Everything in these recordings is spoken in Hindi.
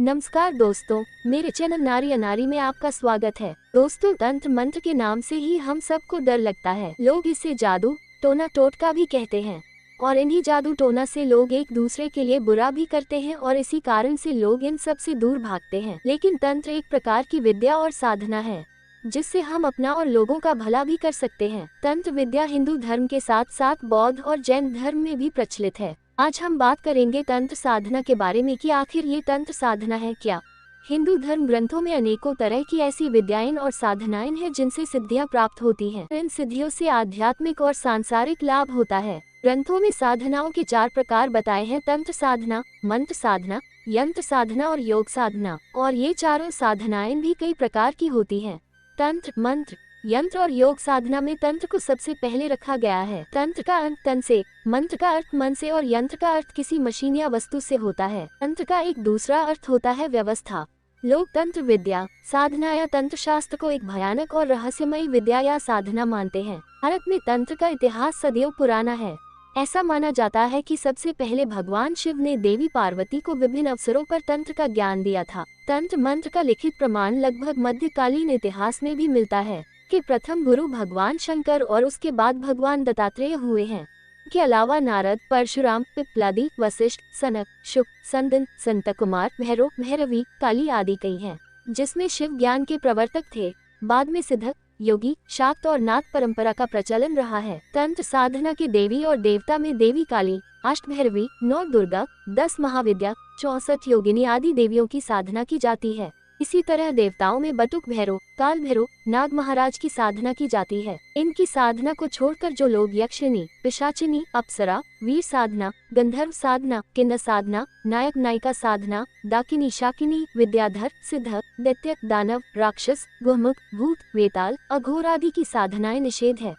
नमस्कार दोस्तों, मेरे चैनल नारी अनारी में आपका स्वागत है। दोस्तों, तंत्र मंत्र के नाम से ही हम सबको डर लगता है। लोग इसे जादू टोना टोटका भी कहते हैं और इन्हीं जादू टोना से लोग एक दूसरे के लिए बुरा भी करते हैं और इसी कारण से लोग इन सब से दूर भागते हैं। लेकिन तंत्र एक प्रकार की विद्या और साधना है जिससे हम अपना और लोगों का भला भी कर सकते हैं। तंत्र विद्या हिंदू धर्म के साथ साथ बौद्ध और जैन धर्म में भी प्रचलित है। आज हम बात करेंगे तंत्र साधना के बारे में कि आखिर ये तंत्र साधना है क्या। हिंदू धर्म ग्रंथों में अनेकों तरह की ऐसी विद्याएं और साधनाएं हैं जिनसे सिद्धियां प्राप्त होती हैं। इन सिद्धियों से आध्यात्मिक और सांसारिक लाभ होता है। ग्रंथों में साधनाओं के 4 प्रकार बताए हैं: तंत्र साधना, मंत्र साधना, यंत्र साधना और योग साधना। और ये चारों साधनाएं भी कई प्रकार की होती हैं। तंत्र, मंत्र, यंत्र और योग साधना में तंत्र को सबसे पहले रखा गया है। तंत्र का अर्थ तन से, मंत्र का अर्थ मन से और यंत्र का अर्थ किसी मशीन या वस्तु से होता है। तंत्र का एक दूसरा अर्थ होता है व्यवस्था। लोग तंत्र विद्या, साधना या तंत्र शास्त्र को एक भयानक और रहस्यमयी विद्या या साधना मानते हैं। भारत में तंत्र का इतिहास सदियों पुराना है। ऐसा माना जाता है कि सबसे पहले भगवान शिव ने देवी पार्वती को विभिन्न अवसरों पर तंत्र का ज्ञान दिया था। तंत्र मंत्र का लिखित प्रमाण लगभग मध्यकालीन इतिहास में भी मिलता है कि प्रथम गुरु भगवान शंकर और उसके बाद भगवान दत्तात्रेय हुए हैं। के अलावा नारद, परशुराम, पिप्लादी, वशिष्ठ, सनक, शुक, संदन, संत कुमार, भैरव, भैरवी, काली आदि कई हैं, जिसमें शिव ज्ञान के प्रवर्तक थे। बाद में सिद्धक, योगी, शाक्त और नाथ परंपरा का प्रचलन रहा है। तंत्र साधना के देवी और देवता में देवी काली, अष्टभैरवी, 9 दुर्गा, 10 महाविद्या, 64 योगिनी आदि देवियों की साधना की जाती है। इसी तरह देवताओं में बटुक भैरव, काल भैरव, नाग महाराज की साधना की जाती है। इनकी साधना को छोड़कर जो लोग यक्षिणी, पिशाचिनी, अप्सरा, वीर साधना, गंधर्व साधना, किन्नर साधना, नायक नायिका साधना, डाकिनी, शाकिनी, विद्याधर, सिद्धक, दैत्य, दानव, राक्षस, गुहमुख, भूत, वेताल, अघोर आदि की साधनाएं निषेध है।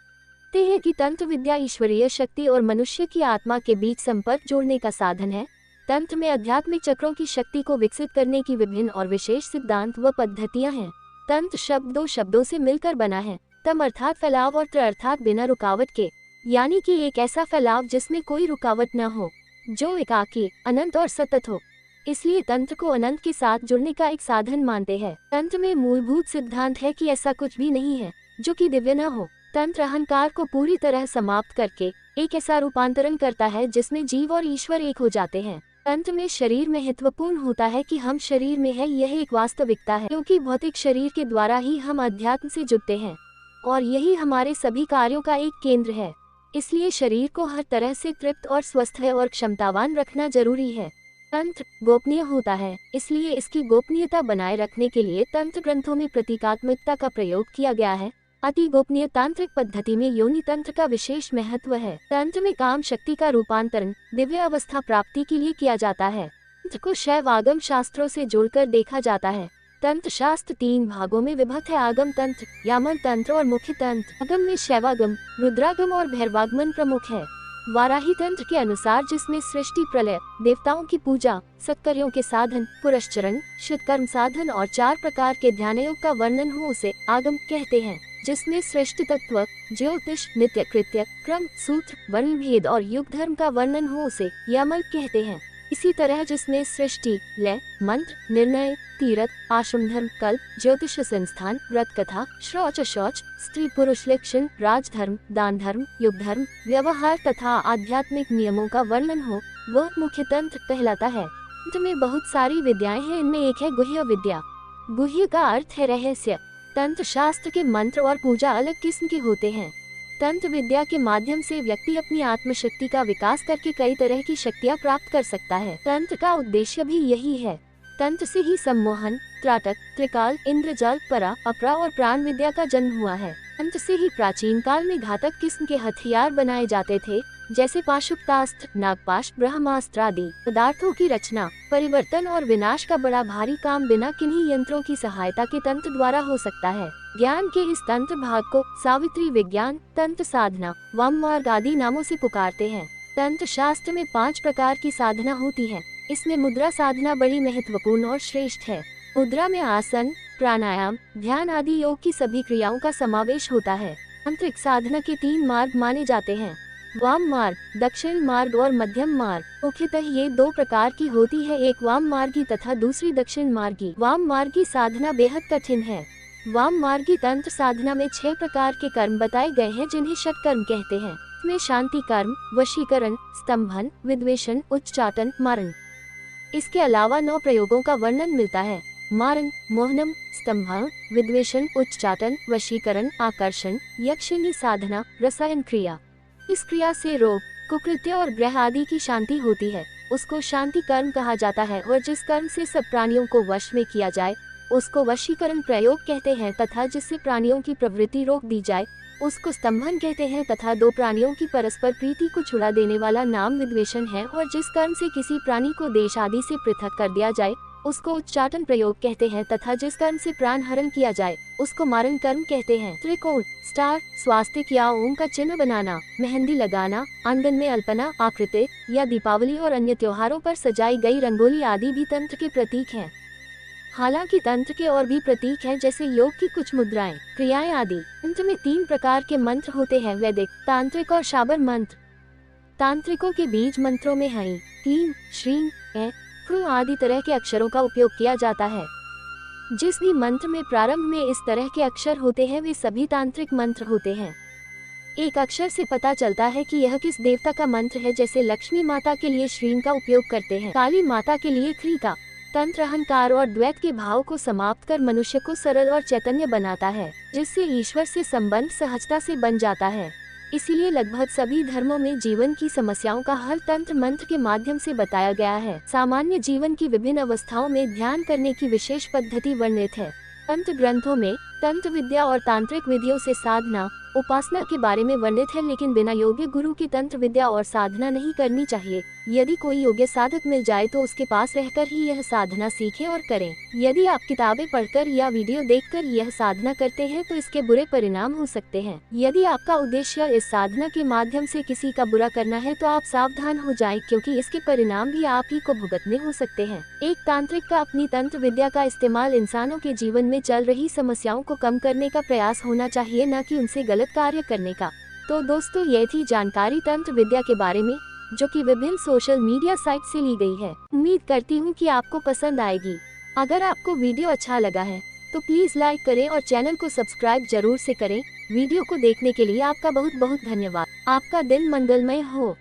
ते हैं कि तंत्र विद्या ईश्वरीय शक्ति और मनुष्य की आत्मा के बीच संपर्क जोड़ने का साधन है। तंत्र में आध्यात्मिक चक्रों की शक्ति को विकसित करने की विभिन्न और विशेष सिद्धांत व पद्धतियां हैं। तंत्र शब्द 2 शब्दों से मिलकर बना है। तम अर्थात फैलाव और त्र अर्थात बिना रुकावट के, यानी कि एक ऐसा फैलाव जिसमें कोई रुकावट न हो, जो एकाकी, अनंत और सतत हो। इसलिए तंत्र को अनंत के साथ जुड़ने का एक साधन मानते हैं। तंत्र में मूलभूत सिद्धांत है कि ऐसा कुछ भी नहीं है जो कि दिव्य न हो। तंत्र अहंकार को पूरी तरह समाप्त करके एक ऐसा रूपांतरण करता है जिसमें जीव और ईश्वर एक हो जाते हैं। तंत्र में शरीर महत्वपूर्ण होता है कि हम शरीर में है, यह एक वास्तविकता है, क्योंकि भौतिक शरीर के द्वारा ही हम अध्यात्म से जुड़ते हैं और यही हमारे सभी कार्यों का एक केंद्र है। इसलिए शरीर को हर तरह से तृप्त और स्वस्थ है और क्षमतावान रखना जरूरी है। तंत्र गोपनीय होता है, इसलिए इसकी गोपनीयता बनाए रखने के लिए तंत्र ग्रंथों में प्रतीकात्मकता का प्रयोग किया गया है। अति गोपनीय तांत्रिक पद्धति में योनि तंत्र का विशेष महत्व है। तंत्र में काम शक्ति का रूपांतरण दिव्य अवस्था प्राप्ति के लिए किया जाता है। तंत्र को शैव आगम शास्त्रों से जोड़कर देखा जाता है। तंत्र शास्त्र 3 भागों में विभक्त है: आगम तंत्र, यामन तंत्र और मुख्य तंत्र। आगम में शैवागम, रुद्रागम और भैरवागमन प्रमुख है। वाराही तंत्र के अनुसार, जिसमें सृष्टि, प्रलय, देवताओं की पूजा, सत्कर्यों के साधन, पुरस्चरण, शुद्ध कर्म साधन और 4 प्रकार के ध्यान योग का वर्णन हो, उसे आगम कहते हैं। जिसमें सृष्टि तत्व, ज्योतिष, नित्य कृत्य, क्रम, सूत्र, वर्ण भेद और युग धर्म का वर्णन हो, उसे यमन कहते हैं। इसी तरह जिसमें सृष्टि, लय, मंत्र, निर्णय, तीरथ, आश्रम धर्म, कल्प, ज्योतिष संस्थान, व्रत कथा, शौच, स्त्री पुरुष लक्षण, राजधर्म, दान धर्म, युग धर्म, व्यवहार तथा आध्यात्मिक नियमों का वर्णन हो, वह मुख्य तंत्र कहलाता है। तंत्र में बहुत सारी विद्याएं हैं, इनमें एक है गुह्य विद्या। गुह्य का अर्थ है रहस्य। तंत्र शास्त्र के मंत्र और पूजा अलग किस्म के होते हैं। तंत्र विद्या के माध्यम से व्यक्ति अपनी आत्मशक्ति का विकास करके कई तरह की शक्तियां प्राप्त कर सकता है। तंत्र का उद्देश्य भी यही है। तंत्र से ही सम्मोहन, त्राटक, त्रिकाल, इंद्रजाल, परा, अपरा और प्राण विद्या का जन्म हुआ है। तंत्र से ही प्राचीन काल में घातक किस्म के हथियार बनाए जाते थे, जैसे पाशुपतास्त्र, नागपाश, ब्रह्मास्त्र आदि। पदार्थों की रचना, परिवर्तन और विनाश का बड़ा भारी काम बिना किन्हीं यंत्रों की सहायता के तंत्र द्वारा हो सकता है। ज्ञान के इस तंत्र भाग को सावित्री विज्ञान, तंत्र साधना, वाम मार्ग आदि नामों से पुकारते हैं। तंत्र शास्त्र में 5 प्रकार की साधना होती है। इसमें मुद्रा साधना बड़ी महत्वपूर्ण और श्रेष्ठ है। मुद्रा में आसन, प्राणायाम, ध्यान आदि योग की सभी क्रियाओं का समावेश होता है। तांत्रिक साधना के 3 मार्ग माने जाते हैं: वाम मार्ग, दक्षिण मार्ग और मध्यम मार्ग। मुख्यतः ये दो प्रकार की होती है, एक वाम मार्गी तथा दूसरी दक्षिण मार्गी। वाम मार्गी साधना बेहद कठिन है। वाम मार्गी तंत्र साधना में 6 प्रकार के कर्म बताए गए हैं जिन्हें षटकर्म कहते हैं। इसमें शांति कर्म, वशीकरण, स्तंभन, विद्वेषण, उच्चाटन, मारण। इसके अलावा 9 प्रयोगों का वर्णन मिलता है। मारण, मोहनम, स्तंभन, विद्वेषण, उच्चाटन, वशीकरण, आकर्षण, यक्षिणी साधना, रसायन क्रिया। इस क्रिया से रोग, कुकृत्य और ग्रह आदि की शांति होती है, उसको शांति कर्म कहा जाता है। और जिस कर्म से सब प्राणियों को वश में किया जाए उसको वशीकरण प्रयोग कहते हैं, तथा जिससे प्राणियों की प्रवृत्ति रोक दी जाए उसको स्तंभन कहते हैं, तथा दो प्राणियों की परस्पर प्रीति को छुड़ा देने वाला नाम विद्वेषण है। और जिस कर्म से किसी प्राणी को देश आदि से पृथक कर दिया जाए उसको उच्चाटन प्रयोग कहते हैं, तथा जिस कर्म से प्राण हरण किया जाए उसको मारण कर्म कहते हैं। त्रिकोण, स्टार, स्वास्तिक या ओम का चिन्ह बनाना, मेहंदी लगाना, आंगन में अल्पना, आकृति या दीपावली और अन्य त्योहारों पर सजाई गई रंगोली आदि भी तंत्र के प्रतीक हैं। हालांकि तंत्र के और भी प्रतीक हैं, जैसे योग की कुछ मुद्राएं, क्रियाएं आदि। तंत्र में 3 प्रकार के मंत्र होते हैं, वैदिक, तांत्रिक और शाबर मंत्र। तांत्रिकों के बीज मंत्रों में हई, क्लीं, श्रीं, ऐ, क्रु आदि तरह के अक्षरों का उपयोग किया जाता है। जिस भी मंत्र में प्रारंभ में इस तरह के अक्षर होते हैं वे सभी तांत्रिक मंत्र होते हैं। एक अक्षर से पता चलता है कि यह किस देवता का मंत्र है, जैसे लक्ष्मी माता के लिए श्रीं का उपयोग करते हैं, काली माता के लिए क्री का। तंत्र अहंकार और द्वैत के भाव को समाप्त कर मनुष्य को सरल और चैतन्य बनाता है, जिससे ईश्वर से संबंध सहजता से बन जाता है। इसीलिए लगभग सभी धर्मों में जीवन की समस्याओं का हल तंत्र मंत्र के माध्यम से बताया गया है। सामान्य जीवन की विभिन्न अवस्थाओं में ध्यान करने की विशेष पद्धति वर्णित है। तंत्र ग्रंथों में तंत्र विद्या और तांत्रिक विधियों से साधना, उपासना के बारे में वर्णित है, लेकिन बिना योग्य गुरु की तंत्र विद्या और साधना नहीं करनी चाहिए। यदि कोई योग्य साधक मिल जाए तो उसके पास रहकर ही यह साधना सीखें और करें। यदि आप किताबें पढ़कर या वीडियो देखकर यह साधना करते हैं तो इसके बुरे परिणाम हो सकते हैं। यदि आपका उद्देश्य इस साधना के माध्यम से किसी का बुरा करना है तो आप सावधान हो जाएं, क्योंकि इसके परिणाम भी आप ही को भुगतने हो सकते हैं। एक तांत्रिक का अपनी तंत्र विद्या का इस्तेमाल इंसानों के जीवन में चल रही समस्याओं को कम करने का प्रयास होना चाहिए, न कि उनसे गलत कार्य करने का। तो दोस्तों, ये थी जानकारी तंत्र विद्या के बारे में, जो कि विभिन्न सोशल मीडिया साइट से ली गई है। उम्मीद करती हूँ कि आपको पसंद आएगी। अगर आपको वीडियो अच्छा लगा है तो प्लीज लाइक करें और चैनल को सब्सक्राइब जरूर से करें। वीडियो को देखने के लिए आपका बहुत बहुत धन्यवाद। आपका दिन मंगलमय हो।